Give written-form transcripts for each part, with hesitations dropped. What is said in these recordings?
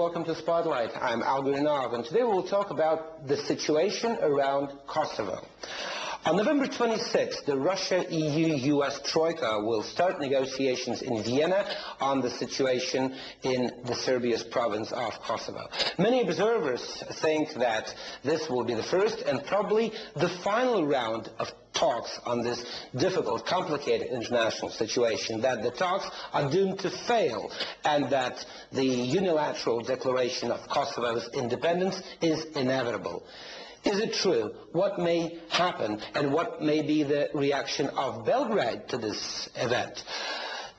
welcome to Spotlight. I'm Al Gurinov, and today we will talk about the situation around Kosovo. On November 26th, the Russia-EU-US Troika will start negotiations in Vienna on the situation in the Serbia's province of Kosovo. Many observers think that this will be the first and probably the final round of talks on this difficult, complicated international situation, that the talks are doomed to fail, and that the unilateral declaration of Kosovo's independence is inevitable. Is it true? What may happen, and what may be the reaction of Belgrade to this event?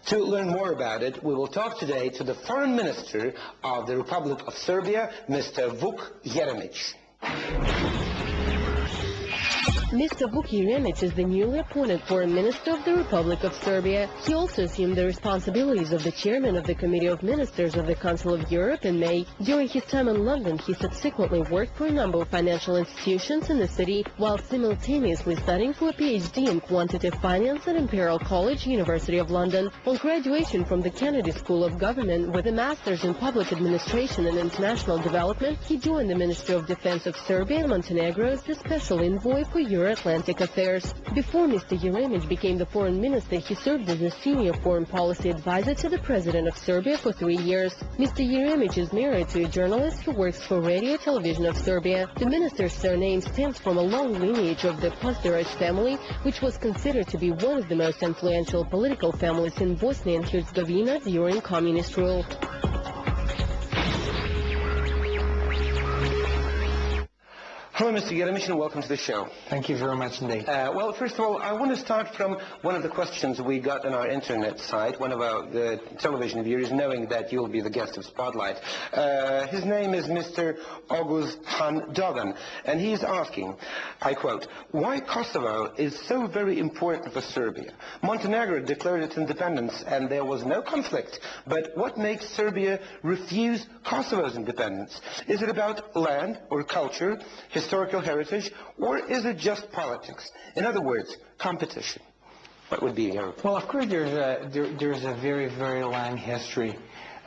To learn more about it, we will talk today to the Foreign Minister of the Republic of Serbia, Mr. Vuk Jeremić. Mr. Vuk Jeremić is the newly appointed Foreign Minister of the Republic of Serbia. He also assumed the responsibilities of the Chairman of the Committee of Ministers of the Council of Europe in May. During his time in London, he subsequently worked for a number of financial institutions in the city, while simultaneously studying for a PhD in quantitative finance at Imperial College, University of London. On graduation from the Kennedy School of Government with a Master's in Public Administration and International Development, he joined the Ministry of Defense of Serbia and Montenegro as the Special Envoy for Euro-Atlantic Affairs. Before Mr. Jeremić became the foreign minister, he served as a senior foreign policy advisor to the President of Serbia for 3 years. Mr. Jeremić is married to a journalist who works for Radio Television of Serbia. The minister's surname stems from a long lineage of the Pozderac family, which was considered to be one of the most influential political families in Bosnia and Herzegovina during communist rule. Hello, Mr. Jeremić, and welcome to the show. Thank you very much indeed. Well, first of all, I want to start from one of the questions we got on our internet site, one of our television viewers, knowing that you'll be the guest of Spotlight. His name is Mr. August Han Dogan, and he's asking, I quote, why Kosovo is so very important for Serbia? Montenegro declared its independence and there was no conflict, but what makes Serbia refuse Kosovo's independence? Is it about land or culture, historical heritage, or is it just politics? In other words, competition. What would be your... Well, of course, there's a very, very long history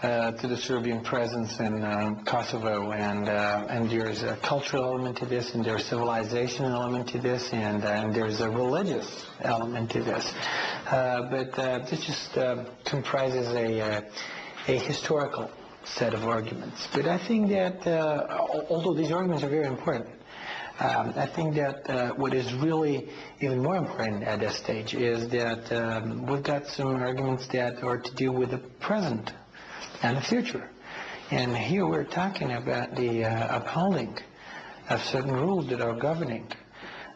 to the Serbian presence in Kosovo, and there's a cultural element to this, and there's a civilization element to this, and there's a religious element to this. But this just comprises a historical set of arguments. But I think that, although these arguments are very important, I think that what is really even more important at this stage is that we've got some arguments that are to do with the present and the future. And here we're talking about the upholding of certain rules that are governing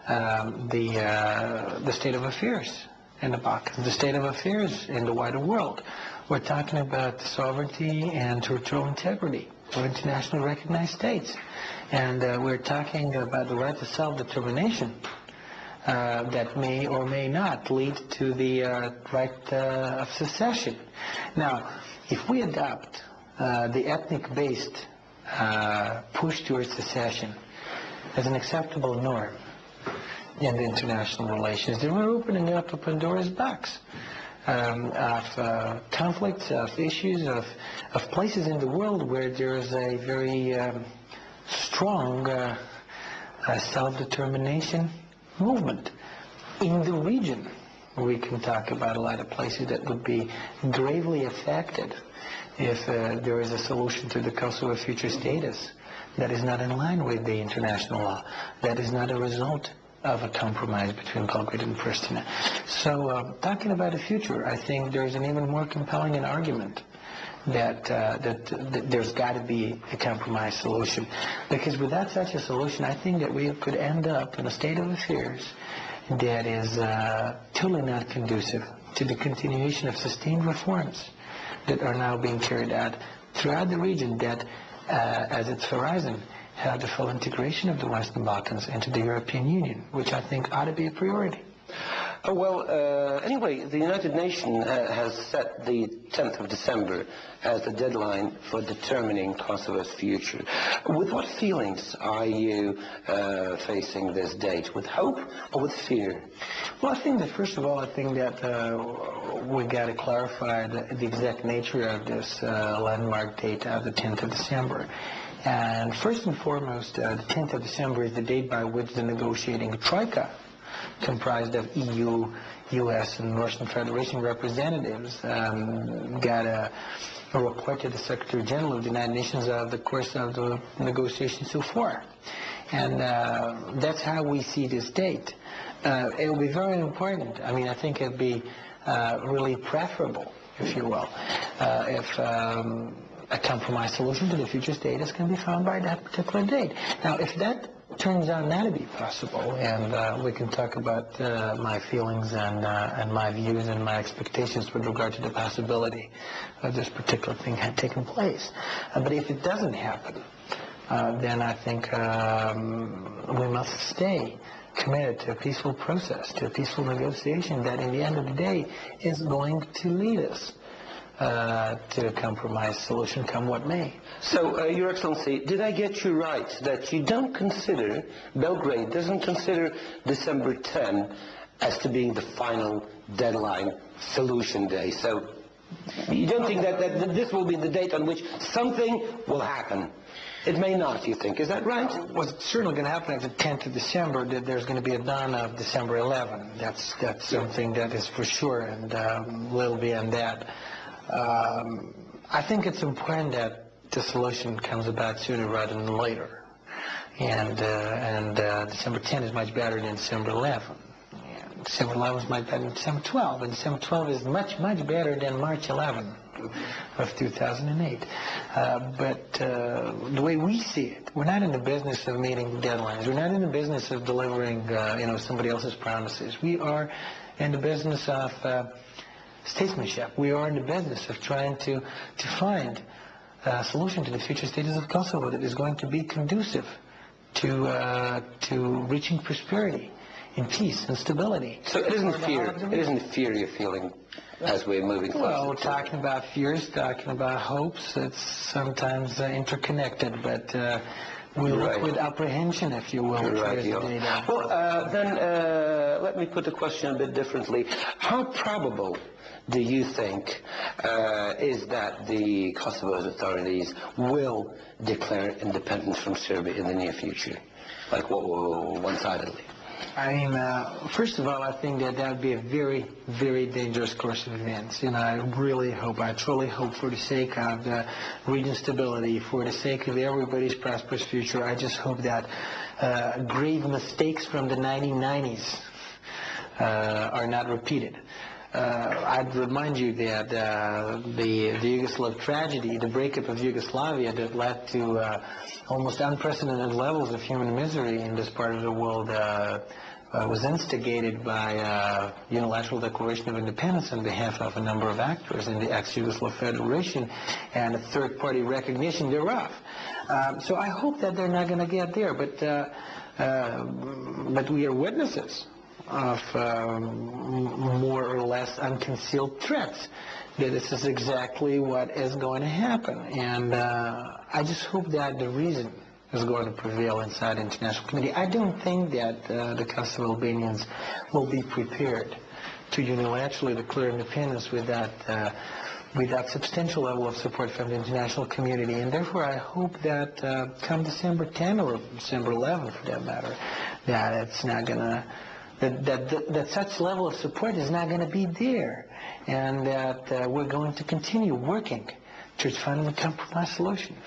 the state of affairs in the Balkans, the state of affairs in the wider world. We're talking about sovereignty and territorial integrity of internationally recognized states. And we're talking about the right to self-determination that may or may not lead to the right of secession. Now, if we adopt the ethnic-based push towards secession as an acceptable norm in the international relations, then we're opening up a Pandora's box of conflicts, of issues, of places in the world where there is a very strong self-determination movement. In the region, we can talk about a lot of places that would be gravely affected if there is a solution to the Kosovo future status that is not in line with the international law, that is not a result of a compromise between Belgrade and Pristina. So talking about the future, I think there's an even more compelling an argument that there's got to be a compromise solution. Because without such a solution, I think that we could end up in a state of affairs that is totally not conducive to the continuation of sustained reforms that are now being carried out throughout the region that, as its horizon, have the full integration of the Western Balkans into the European Union, which I think ought to be a priority. Anyway, the United Nations has set the 10th of December as the deadline for determining Kosovo's future. With what feelings are you facing this date? With hope or with fear? Well, I think that first of all, I think that we got to clarify the exact nature of this landmark date of the 10th of December. And first and foremost, the 10th of December is the date by which the negotiating troika, comprised of EU, U.S., and Russian Federation representatives, got a report to the Secretary General of the United Nations of the course of the negotiations so far. And that's how we see this date. It will be very important. I mean, I think it would be really preferable, if you will, if a compromise solution to the future status can be found by that particular date. Now, if that turns out not to be possible, and we can talk about my feelings and my views and my expectations with regard to the possibility of this particular thing had taken place. But if it doesn't happen, then I think we must stay committed to a peaceful process, to a peaceful negotiation that in the end of the day is going to lead us to a compromise solution, come what may. So, Your Excellency, did I get you right that you don't consider, Belgrade doesn't consider December 10 as to being the final deadline solution day? So, you don't think that this will be the date on which something will happen? It may not, you think. Is that right? What's certainly going to happen at the 10th of December, that there's going to be a dawn of December 11. That's something that is for sure, and a little beyond that. I think it's important that the solution comes about sooner rather than later. And December 10 is much better than December 11. And December 11 is much better than December 12. And December 12 is much, much better than March 11 of 2008. But the way we see it, we're not in the business of meeting deadlines. We're not in the business of delivering, somebody else's promises. We are in the business of statesmanship. We are in the business of trying to find a solution to the future status of Kosovo that is going to be conducive to reaching prosperity and peace and stability. So it isn't fear. It isn't fear you're feeling as we're moving forward. Well, talking about fears, talking about hopes, it's sometimes interconnected, but we look with apprehension, if you will. Right, well, then let me put the question a bit differently. How probable do you think is that the Kosovo's authorities will declare independence from Serbia in the near future? Like one-sidedly? I mean, first of all, I think that would be a very, very dangerous course of events. And I really hope, I truly hope, for the sake of the region's stability, for the sake of everybody's prosperous future, I just hope that grave mistakes from the 1990s are not repeated. I'd remind you that the Yugoslav tragedy, the breakup of Yugoslavia that led to almost unprecedented levels of human misery in this part of the world was instigated by unilateral declaration of independence on behalf of a number of actors in the ex-Yugoslav Federation and a third-party recognition thereof. So I hope that they're not going to get there, but we are witnesses of more or less unconcealed threats that this is exactly what is going to happen. And I just hope that the reason is going to prevail inside the international community. I don't think that the Kosovo Albanians will be prepared to unilaterally declare independence without substantial level of support from the international community. And therefore, I hope that come December 10 or December 11, for that matter, that it's not going to that such level of support is not going to be there, and that we're going to continue working towards finding a compromise solution.